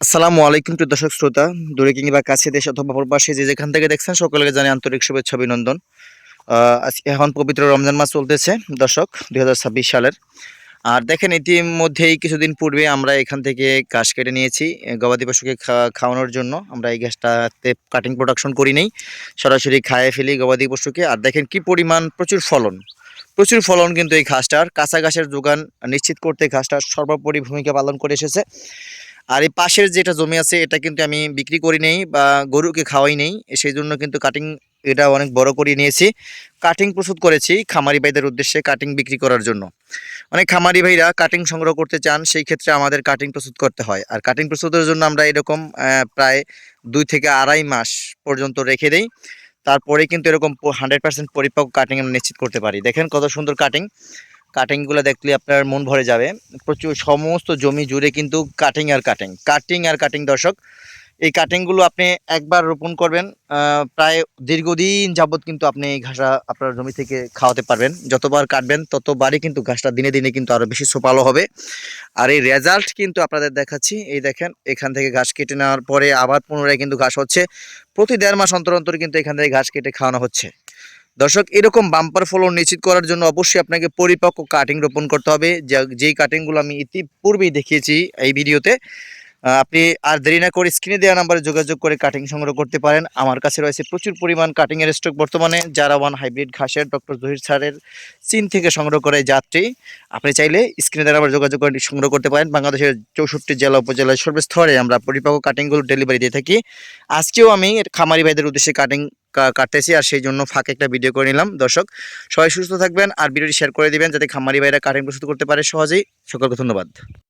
আসসালামু আলাইকুম প্রিয় দর্শক শ্রোতা, দূরে কিংবা কাছে দেশ অথবা প্রবাসী যে যেখান থেকে দেখছেন সকলকে জানাই আন্তরিক শুভেচ্ছা অভিনন্দন। এখন পবিত্র রমজান মাস চলতেছে দর্শক ২০২৬ সালের। আর দেখেন ইতিমধ্যেই কিছুদিন পূর্বে আমরা এখান থেকে ঘাস কেটে নিয়েছি গবাদি পশুকে খাওয়ানোর জন্য। আমরা এই ঘাসটাতে কাটিং প্রোডাকশন করি নেই, সরাসরি খাইয়ে ফেলি গবাদি পশুকে। আর দেখেন কি পরিমাণ প্রচুর ফলন কিন্তু এই ঘাসটার। কাঁচা ঘাসের যোগান নিশ্চিত করতে ঘাসটার সর্বোপরি ভূমিকা পালন করে এসেছে। আর এই পাশের যেটা জমি আছে এটা কিন্তু আমি বিক্রি করি নেই বা গরুকে খাওয়াই নেই, সেই জন্য কিন্তু কাটিং এটা অনেক বড় করে নিয়েছি। কাটিং প্রস্তুত করেছি খামারি ভাইদের উদ্দেশ্যে কাটিং বিক্রি করার জন্য। অনেক খামারি ভাইরা কাটিং সংগ্রহ করতে চান, সেই ক্ষেত্রে আমাদের কাটিং প্রস্তুত করতে হয়। আর কাটিং প্রস্তুতের জন্য আমরা এরকম প্রায় 2 থেকে আড়াই মাস পর্যন্ত রেখে দেই। তারপরে কিন্তু এরকম 100% পরিপক্ক কাটিং আমরা নিশ্চিত করতে পারি। দেখেন কত সুন্দর কাটিংগুলো দেখলে আপনার মন ভরে যাবে। প্রচুর সমস্ত জমি জুড়ে কিন্তু কাটিং দর্শক। এই কাটিংগুলো আপনি একবার রোপণ করবেন, প্রায় দীর্ঘদিন যাবৎ কিন্তু আপনি এই ঘাসটা আপনার জমি থেকে খাওয়াতে পারবেন। যতবার কাটবেন ততবারই কিন্তু ঘাসটা দিনে দিনে কিন্তু আরও বেশি সোপালো হবে। আর এই রেজাল্ট কিন্তু আপনাদের দেখাচ্ছি। এই দেখেন এখান থেকে ঘাস কেটে নেওয়ার পরে আবার পুনরায় কিন্তু ঘাস হচ্ছে। প্রতি 1.5 মাস অন্তর অন্তর কিন্তু এখান থেকে ঘাস কেটে খাওয়ানো হচ্ছে। দর্শক, এরকম বাম্পার ফলন নিশ্চিত করার জন্য অবশ্যই আপনাকে পরিপক্ক কাটিং রোপণ করতে হবে, যেই কাটিংগুলো আমি ইতিপূর্বেই দেখিয়েছি এই ভিডিওতে। আপনি আর দেরি না করে স্ক্রিনে দেওয়া নাম্বারে যোগাযোগ করে কাটিং সংগ্রহ করতে পারেন। আমার কাছে রয়েছে প্রচুর পরিমাণ কাটিংয়ের স্টক বর্তমানে। যারা ওয়ান হাইব্রিড ঘাসের ডক্টর জহির স্যারের চীন থেকে সংগ্রহ করে যাত্রী, আপনি চাইলে স্ক্রিনে দেওয়া নাম্বারে যোগাযোগ করে সংগ্রহ করতে পারেন। বাংলাদেশের 64 জেলা উপজেলায় সর্বস্তরে আমরা পরিপক্ক কাটিংগুলো ডেলিভারি দিয়ে থাকি। আজকেও আমি খামারি ভাইদের উদ্দেশ্যে কাটিং কাটতেছি, আর সেই জন্য ফাঁকে একটা ভিডিও করে নিলাম। দর্শক, সবাই সুস্থ থাকবেন আর ভিডিওটি শেয়ার করে দিবেন যাতে খামারি ভাইরা কাটিং প্রস্তুত করতে পারে সহজেই। সকলকে ধন্যবাদ।